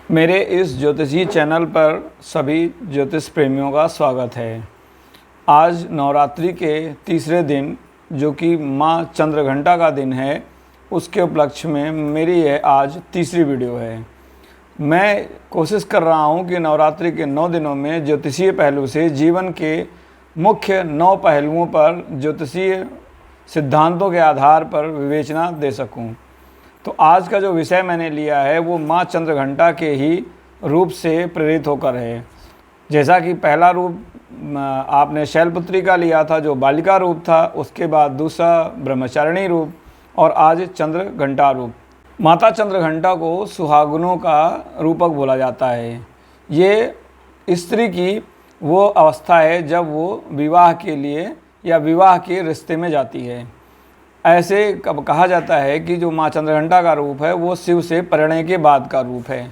मेरे इस ज्योतिषी चैनल पर सभी ज्योतिष प्रेमियों का स्वागत है। आज नवरात्रि के तीसरे दिन जो कि माँ चंद्रघंटा का दिन है, उसके उपलक्ष्य में मेरी यह आज तीसरी वीडियो है। मैं कोशिश कर रहा हूँ कि नवरात्रि के 9 दिनों में ज्योतिषीय पहलू से जीवन के मुख्य 9 पहलुओं पर ज्योतिषीय सिद्धांतों के आधार पर विवेचना दे सकूँ। तो आज का जो विषय मैंने लिया है वो माँ चंद्रघंटा के ही रूप से प्रेरित होकर है। जैसा कि पहला रूप आपने शैलपुत्री का लिया था जो बालिका रूप था, उसके बाद दूसरा ब्रह्मचारिणी रूप और आज चंद्रघंटा रूप। माता चंद्रघंटा को सुहागनों का रूपक बोला जाता है। ये स्त्री की वो अवस्था है जब वो विवाह के लिए या विवाह के रिश्ते में जाती है। ऐसे कब कहा जाता है कि जो माँ चंद्रघंटा का रूप है वो शिव से परिणय के बाद का रूप है।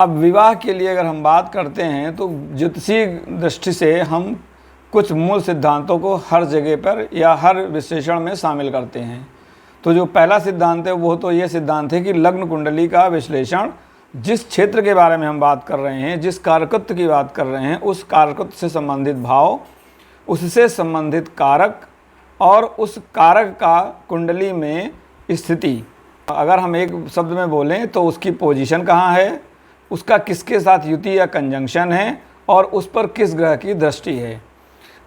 अब विवाह के लिए अगर हम बात करते हैं तो ज्योतिषीय दृष्टि से हम कुछ मूल सिद्धांतों को हर जगह पर या हर विश्लेषण में शामिल करते हैं। तो जो पहला सिद्धांत है वो तो ये सिद्धांत है कि लग्न कुंडली का विश्लेषण, जिस क्षेत्र के बारे में हम बात कर रहे हैं, जिस कारकत्व की बात कर रहे हैं, उस कारकत्व से संबंधित भाव, उससे संबंधित कारक और उस कारक का कुंडली में स्थिति, अगर हम एक शब्द में बोलें तो उसकी पोजीशन कहाँ है, उसका किसके साथ युति या कंजंक्शन है और उस पर किस ग्रह की दृष्टि है।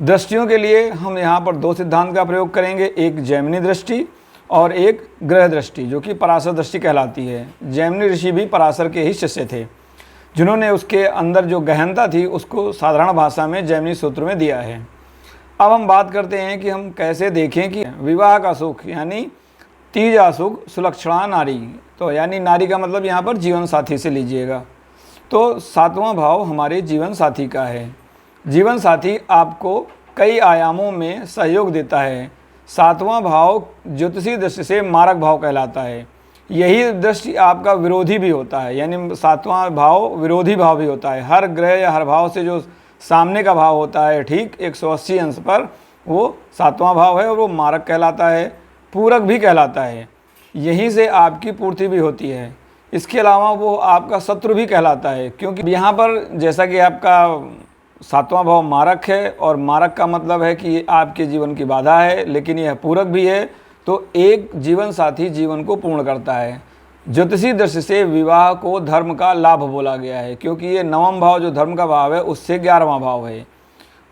दृष्टियों के लिए हम यहाँ पर 2 सिद्धांत का प्रयोग करेंगे, एक जैमिनी दृष्टि और एक ग्रह दृष्टि जो कि पराशर दृष्टि कहलाती है। जैमिनी ऋषि भी पराशर के ही शिष्य थे, जिन्होंने उसके अंदर जो गहनता थी उसको साधारण भाषा में जैमिनी सूत्र में दिया है। अब हम बात करते हैं कि हम कैसे देखें कि विवाह का सुख यानी तीजा सुख सुलक्षणा नारी, तो यानी नारी का मतलब यहाँ पर जीवन साथी से लीजिएगा। तो 7वां भाव हमारे जीवन साथी का है। जीवन साथी आपको कई आयामों में सहयोग देता है। 7वां भाव ज्योतिषीय दृष्टि से मारक भाव कहलाता है। यही दृष्टि आपका विरोधी भी होता है, यानी 7वां भाव विरोधी भाव भी होता है। हर ग्रह या हर भाव से जो सामने का भाव होता है ठीक 180 अंश पर, वो 7वां भाव है और वो मारक कहलाता है, पूरक भी कहलाता है। यहीं से आपकी पूर्ति भी होती है। इसके अलावा वो आपका शत्रु भी कहलाता है, क्योंकि यहाँ पर जैसा कि आपका 7वां भाव मारक है और मारक का मतलब है कि ये आपके जीवन की बाधा है, लेकिन यह पूरक भी है। तो एक जीवन साथी जीवन को पूर्ण करता है। ज्योतिषीय दृष्टि से विवाह को धर्म का लाभ बोला गया है, क्योंकि ये 9वां भाव जो धर्म का भाव है उससे 11वां भाव है।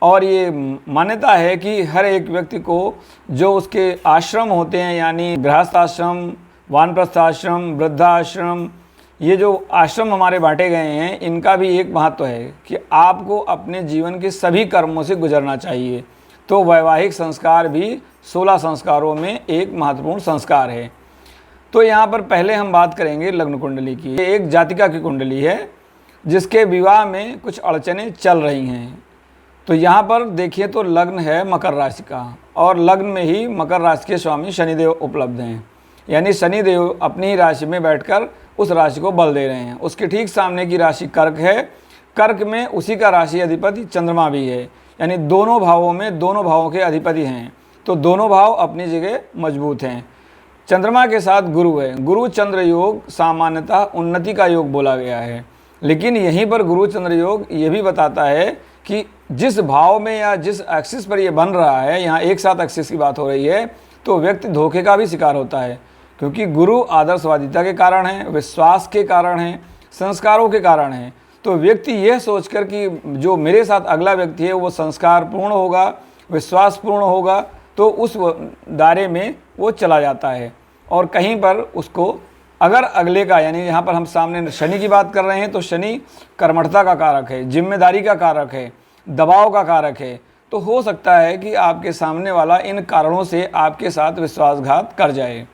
और ये मान्यता है कि हर एक व्यक्ति को जो उसके आश्रम होते हैं, यानी गृहस्थ आश्रम, वानप्रस्थ आश्रम, वृद्धाश्रम, ये जो आश्रम हमारे बांटे गए हैं, इनका भी एक महत्व है कि आपको अपने जीवन के सभी कर्मों से गुजरना चाहिए। तो वैवाहिक संस्कार भी 16 संस्कारों में एक महत्वपूर्ण संस्कार है। तो यहाँ पर पहले हम बात करेंगे लग्न कुंडली की। ये एक जातिका की कुंडली है जिसके विवाह में कुछ अड़चनें चल रही हैं। तो यहाँ पर देखिए तो लग्न है मकर राशि का, और लग्न में ही मकर राशि के स्वामी शनिदेव उपलब्ध हैं, यानी शनिदेव अपनी ही राशि में बैठकर उस राशि को बल दे रहे हैं। उसके ठीक सामने की राशि कर्क है। कर्क में उसी का राशि अधिपति चंद्रमा भी है, यानी दोनों भावों में दोनों भावों के अधिपति हैं। तो दोनों भाव अपनी जगह मजबूत हैं। चंद्रमा के साथ गुरु है। गुरु चंद्र योग सामान्यतः उन्नति का योग बोला गया है, लेकिन यहीं पर गुरु चंद्र योग ये भी बताता है कि जिस भाव में या जिस एक्सिस पर ये बन रहा है, यहाँ एक साथ एक्सिस की बात हो रही है, तो व्यक्ति धोखे का भी शिकार होता है, क्योंकि गुरु आदर्शवादिता के कारण है, विश्वास के कारण है, संस्कारों के कारण है। तो व्यक्ति यह सोचकर कि जो मेरे साथ अगला व्यक्ति है वो संस्कार पूर्ण होगा, विश्वास पूर्ण होगा, तो उस दायरे में वो चला जाता है। और कहीं पर उसको अगर अगले का, यानी यहाँ पर हम सामने शनि की बात कर रहे हैं, तो शनि कर्मठता का कारक है, जिम्मेदारी का कारक है, दबाव का कारक है। तो हो सकता है कि आपके सामने वाला इन कारणों से आपके साथ विश्वासघात कर जाए।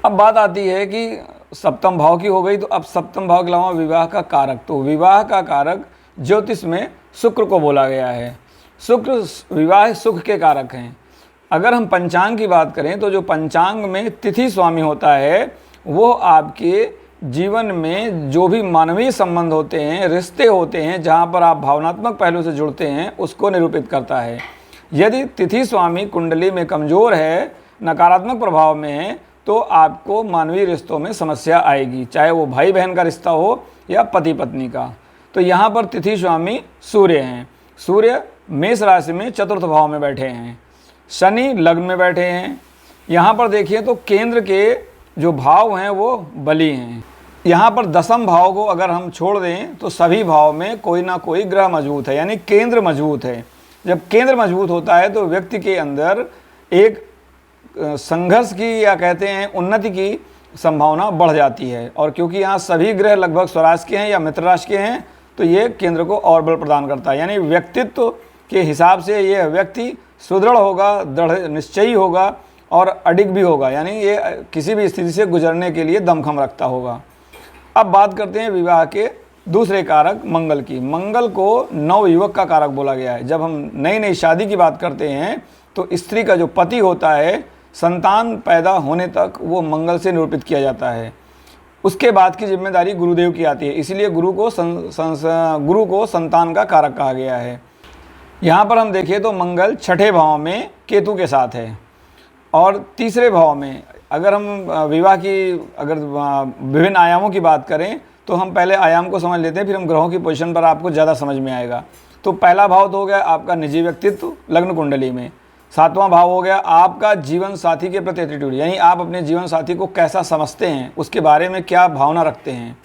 अब बात आती है कि 7वां भाव की हो गई, तो अब 7वां भाव के अलावा विवाह का कारक, तो विवाह का कारक ज्योतिष में शुक्र को बोला गया है। शुक्र विवाह सुख के कारक हैं। अगर हम पंचांग की बात करें तो जो पंचांग में तिथि स्वामी होता है वो आपके जीवन में जो भी मानवीय संबंध होते हैं, रिश्ते होते हैं, जहाँ पर आप भावनात्मक पहलू से जुड़ते हैं, उसको निरूपित करता है। यदि तिथि स्वामी कुंडली में कमज़ोर है, नकारात्मक प्रभाव में है, तो आपको मानवीय रिश्तों में समस्या आएगी, चाहे वो भाई बहन का रिश्ता हो या पति पत्नी का। तो यहाँ पर तिथि स्वामी सूर्य हैं। सूर्य मेष राशि में चतुर्थ भाव में बैठे हैं, शनि लग्न में बैठे हैं। यहाँ पर देखिए तो केंद्र के जो भाव हैं वो बली हैं। यहाँ पर दसम भाव को अगर हम छोड़ दें तो सभी भाव में कोई ना कोई ग्रह मजबूत है, यानी केंद्र मजबूत है। जब केंद्र मजबूत होता है तो व्यक्ति के अंदर एक संघर्ष की या कहते हैं उन्नति की संभावना बढ़ जाती है। और क्योंकि यहाँ सभी ग्रह लगभग स्वराज के हैं या मित्र राशि के हैं, तो ये केंद्र को और बल प्रदान करता है। यानी व्यक्तित्व के हिसाब से ये व्यक्ति सुदृढ़ होगा, दृढ़ निश्चयी होगा और अडिग भी होगा, यानी ये किसी भी स्थिति से गुजरने के लिए दमखम रखता होगा। अब बात करते हैं विवाह के दूसरे कारक मंगल की। मंगल को नवयुवक का कारक बोला गया है। जब हम नई नई शादी की बात करते हैं तो स्त्री का जो पति होता है, संतान पैदा होने तक वो मंगल से निरूपित किया जाता है। उसके बाद की जिम्मेदारी गुरुदेव की आती है, इसीलिए गुरु को संतान का कारक कहा गया है। यहाँ पर हम देखें तो मंगल छठे भाव में केतु के साथ है और तीसरे भाव में अगर हम विवाह की अगर विभिन्न आयामों की बात करें तो हम पहले आयाम को समझ लेते हैं, फिर हम ग्रहों की पोजीशन पर आपको ज़्यादा समझ में आएगा। तो पहला भाव तो हो गया आपका निजी व्यक्तित्व लग्न कुंडली में। सातवां भाव हो गया आपका जीवन साथी के प्रति एटीट्यूड, यानी आप अपने जीवन साथी को कैसा समझते हैं, उसके बारे में क्या भावना रखते हैं।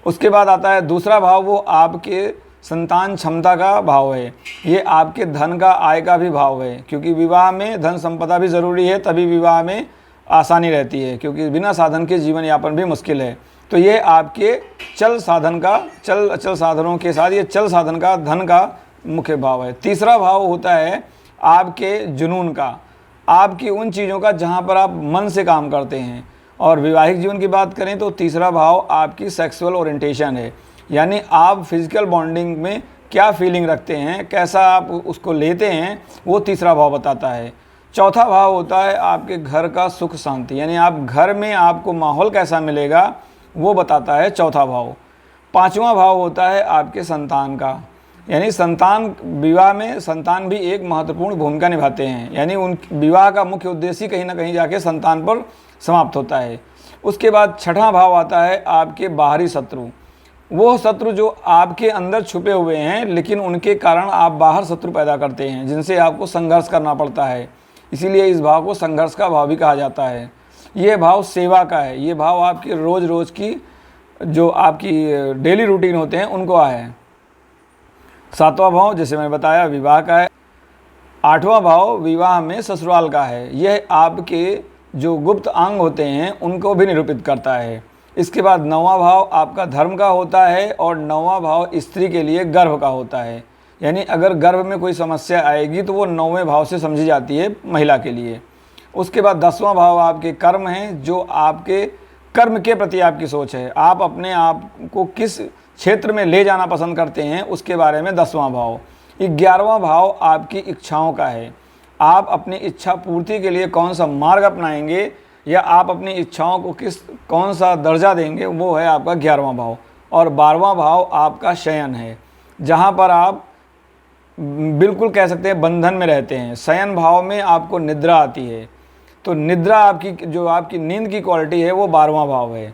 उसके बाद आता है दूसरा भाव, वो आपके संतान क्षमता का भाव है। ये आपके धन का, आय का भी भाव है, क्योंकि विवाह में धन संपदा भी ज़रूरी है, तभी विवाह में आसानी रहती है, क्योंकि बिना साधन के जीवन यापन भी मुश्किल है। तो ये आपके चल साधन का, चल साधनों के साथ ये चल साधन का, धन का मुख्य भाव है। तीसरा भाव होता है आपके जुनून का, आपकी उन चीज़ों का जहाँ पर आप मन से काम करते हैं। और वैवाहिक जीवन की बात करें तो तीसरा भाव आपकी सेक्सुअल ओरिएंटेशन है, यानी आप फिजिकल बॉन्डिंग में क्या फीलिंग रखते हैं, कैसा आप उसको लेते हैं, वो तीसरा भाव बताता है। चौथा भाव होता है आपके घर का सुख शांति, यानी आप घर में आपको माहौल कैसा मिलेगा वो बताता है चौथा भाव। पांचवा भाव होता है आपके संतान का, यानी संतान, विवाह में संतान भी एक महत्वपूर्ण भूमिका निभाते हैं, यानी उन विवाह का मुख्य उद्देश्य कहीं ना कहीं जाके संतान पर समाप्त होता है। उसके बाद छठा भाव आता है आपके बाहरी शत्रु, वो शत्रु जो आपके अंदर छुपे हुए हैं लेकिन उनके कारण आप बाहर शत्रु पैदा करते हैं, जिनसे आपको संघर्ष करना पड़ता है। इसीलिए इस भाव को संघर्ष का भाव भी कहा जाता है। ये भाव सेवा का है, ये भाव आपकी रोज़ की जो आपकी डेली रूटीन होते हैं उनको है। सातवां भाव जैसे मैंने बताया विवाह का है। आठवां भाव विवाह में ससुराल का है, यह आपके जो गुप्त अंग होते हैं उनको भी निरूपित करता है। इसके बाद नौवां भाव आपका धर्म का होता है और नौवां भाव स्त्री के लिए गर्भ का होता है, यानी अगर गर्भ में कोई समस्या आएगी तो वो नौवें भाव से समझी जाती है महिला के लिए। उसके बाद 10वां भाव आपके कर्म हैं, जो आपके कर्म के प्रति आपकी सोच है, आप अपने आप को किस क्षेत्र में ले जाना पसंद करते हैं उसके बारे में 10वां भाव। 11वां भाव आपकी इच्छाओं का है, आप अपनी इच्छा पूर्ति के लिए कौन सा मार्ग अपनाएंगे या आप अपनी इच्छाओं को कौन सा दर्जा देंगे, वो है आपका 11वां भाव। और 12वां भाव आपका शयन है, जहाँ पर आप बिल्कुल कह सकते हैं बंधन में रहते हैं। शयन भाव में आपको निद्रा आती है, तो निद्रा आपकी जो आपकी नींद की क्वालिटी है वो 12वां भाव है।